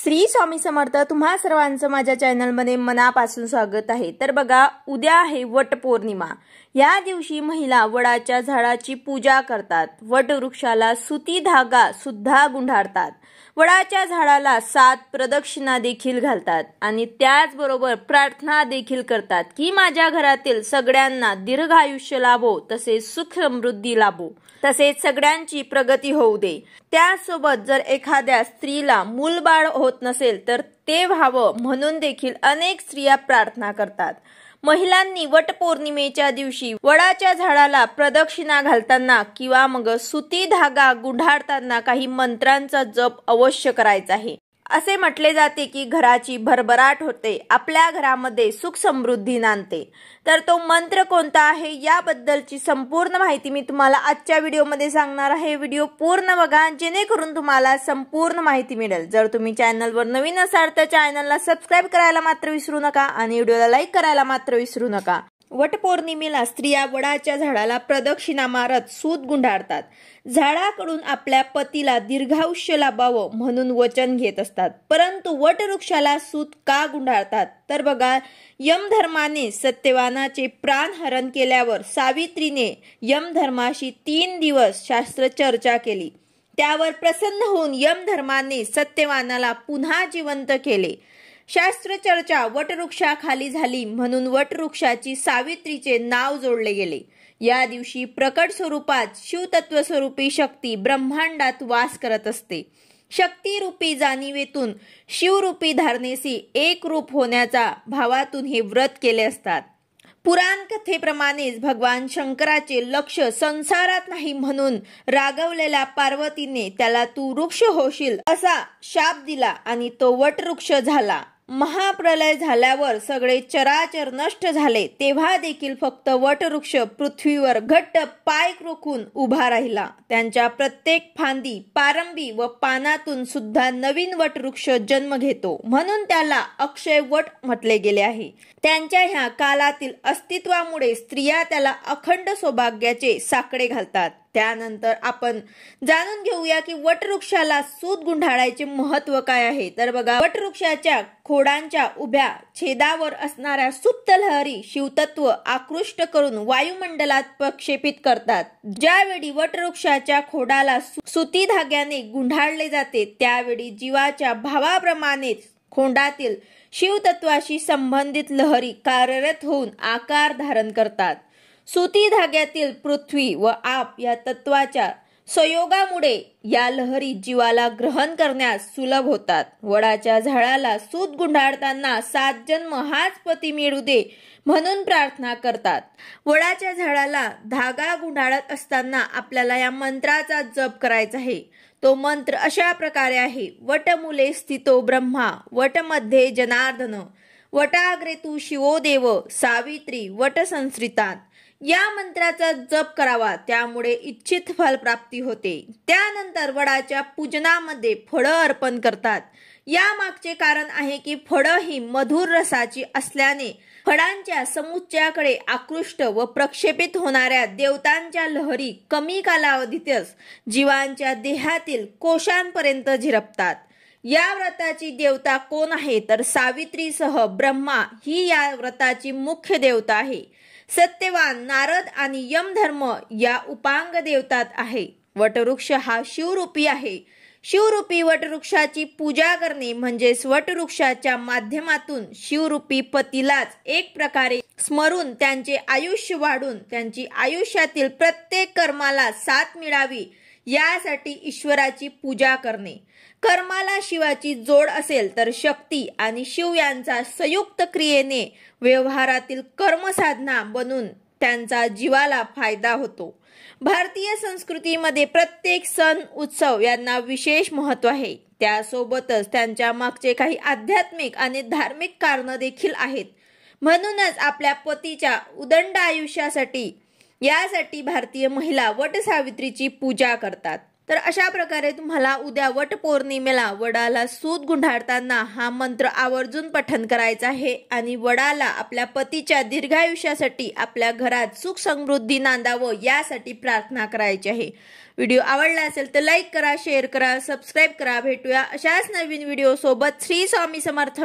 श्री स्वामी समर्थ। तुम्हा सर्वांचं माझ्या चॅनलमध्ये मनापासून स्वागत आहे। तर बघा, उद्या आहे वटपौर्णिमा। या दिवशी महिला वडाच्या झाडाची पूजा करतात। वटवृक्षाला सुती धागा सुद्धा गुंडाळतात। वडाच्या झाडाला 7 प्रदक्षिणा देखील घालतात आणि त्याचबरोबर प्रार्थना देखील करतात की माझ्या घरातील सगळ्यांना दीर्घायुष्य लाभो, तसेच सुख समृद्धी लाभो, तसेच सगळ्यांची प्रगती होऊ दे। त्यासोबत जर एखाद्या स्त्रीला मूलबाळ होत नसेल तर ते व्हावं म्हणून देखील अनेक स्त्रिया प्रार्थना करतात। महिलांनी वटपौर्णिमेच्या दिवशी वडाच्या झाडाला प्रदक्षिणा घालताना किंवा मग सुती धागा गुंडाळताना काही मंत्रांचा जप अवश्य करायचा आहे। असे म्हटले जाते की घराची भरभराट होते, आपल्या घरामध्ये सुख समृद्धी नांदते। तर तो मंत्र कोणता आहे याबद्दलची संपूर्ण माहिती मी तुम्हाला आजच्या व्हिडिओमध्ये सांगणार आहे। व्हिडिओ पूर्ण बघा जेणेकरून तुम्हाला संपूर्ण माहिती मिळेल। जर तुम्ही चॅनलवर नवीन असाल तर चॅनलला सबस्क्राइब करायला मात्र विसरू नका आणि व्हिडिओला लाईक करायला मात्र विसरू नका। वटपौर्णिमेला स्त्रिया वडाच्या झाडाला प्रदक्षिणा मारत सूत गुंडाळतात। झाडाकडून आपल्या पतीला दीर्घायुष्य लाभावं म्हणून वचन घेत असतात। परंतु वटवृक्षाला सूत का गुंडाळतात तर बघा, यमधर्माने सत्यवानाचे प्राणहरण केल्यावर सावित्रीने यमधर्माशी 3 दिवस शास्त्र चर्चा केली। त्यावर प्रसन्न होऊन यमधर्माने सत्यवानाला पुन्हा जिवंत केले। शास्त्रचर्चा वटवृक्षाखाली झाली म्हणून वटवृक्षाची सावित्रीचे नाव जोडले गेले। या दिवशी प्रकट स्वरूपात शिवतत्व स्वरूपी शक्ती ब्रह्मांडात वास करत असते। शक्तिरूपी जाणीवेतून शिवरूपी धारणेशी एक रूप होण्याचा भावातून हे व्रत केले असतात। पुराण कथेप्रमाणेच भगवान शंकराचे लक्ष संसारात नाही म्हणून रागवलेल्या पार्वतीने त्याला तू वृक्ष होशील असा शाप दिला आणि तो वटवृक्ष झाला। महाप्रलय झाल्यावर सगळे चराचर नष्ट झाले, तेव्हा देखील फक्त वटवृक्ष पृथ्वीवर घट्ट पाय रोखून उभा राहिला। त्यांच्या प्रत्येक फांदी, पारंबी व पानातून सुद्धा नवीन वटवृक्ष जन्म घेतो, म्हणून त्याला अक्षय वट म्हटले गेले आहे। त्यांच्या ह्या कालातील अस्तित्वामुळे स्त्रिया त्याला अखंड सौभाग्याचे साकडे घालतात। त्यानंतर आपण जाणून घेऊया की वटवृक्षाला सूत गुंडाळायचे महत्त्व काय आहे। तर बघा, वटवृक्षाच्या खोडांच्या उभ्या छेदावर असणाऱ्या सुप्त लहरी शिवतत्व आकृष्ट करून वायुमंडलात प्रक्षेपित करतात। ज्यावेळी वटवृक्षाच्या खोडाला सुती धाग्याने गुंडाळले जाते त्यावेळी जीवाच्या भावाप्रमाणेच खोडातील शिवतत्वाशी संबंधित लहरी कार्यरत होऊन आकार धारण करतात। सुती धाग्यातील पृथ्वी व आप या तत्वाच्या संयोगामुळे या लहरी जीवाला ग्रहण करण्यास सुलभ होतात। वडाच्या झाडाला सूत गुंडाळताना 7 जन्म हाच पती मिळू दे म्हणून प्रार्थना करतात। वडाच्या झाडाला धागा गुंडाळत असताना आपल्याला या मंत्राचा जप करायचा आहे। तो मंत्र अशा प्रकारे आहे। वटमूले स्थितो ब्रह्मा, वटमध्ये जनार्दन, वटाग्रे तू शिवो देव, सावित्री वट संस्कृतात। या मंत्राचा जप करावा, त्यामुळे इच्छित फल प्राप्ती होते। त्यानंतर वडाच्या पूजनामध्ये फळं अर्पण करतात। या मागचे कारण आहे की फळं ही मधुर रसाची असल्याने फळांच्या समुच्चयाकडे आकृष्ट व प्रक्षेपित होणाऱ्या देवतांच्या लहरी कमी कालावधीतच जीवांच्या देहातील कोशांपर्यंत झिरपतात। या व्रताची देवता कोण आहे तर सावित्रीसह ब्रह्मा ही या व्रताची मुख्य देवता आहे। सत्यवान, नारद आणि यमधर्म या उपांग देवतात आहे। वटवृक्ष हा शिवरूपी आहे। शिवरूपी वटवृक्षाची पूजा करणे म्हणजेच वटवृक्षाच्या माध्यमातून शिवरूपी पतीलाच एक प्रकारे स्मरून त्यांचे आयुष्य वाढून त्यांची आयुष्यातील प्रत्येक कर्माला साथ मिळावी यासाठी ईश्वराची पूजा करणे। कर्माला शिवाची जोड असेल तर शक्ती आणि शिव यांचा संयुक्त क्रियेने व्यवहारातील कर्मसाधना बनून त्यांचा जीवाला फायदा होतो। भारतीय संस्कृतीमध्ये प्रत्येक सण उत्सव यांना विशेष महत्त्व आहे। त्यासोबतच त्यांच्या मागचे काही आध्यात्मिक आणि धार्मिक कारण देखील आहेत। म्हणूनच आपल्या पतीच्या उदंड आयुष्यासाठी यासाठी भारतीय महिला वटसावित्रीची पूजा करतात। तर अशा प्रकारे तुम्हाला उद्या वटपौर्णिमेला वडाला सूत गुंडाळताना हा मंत्र आवर्जून पठण करायचा आहे आणि वडाला आपल्या पतीच्या दीर्घायुष्यासाठी आपल्या घरात सुख समृद्धी नांदावं यासाठी प्रार्थना करायची आहे। व्हिडिओ आवडला असेल तर लाईक करा, शेअर करा, सबस्क्राईब करा। भेटूया अशाच नवीन व्हिडिओ सोबत। श्री स्वामी समर्थ।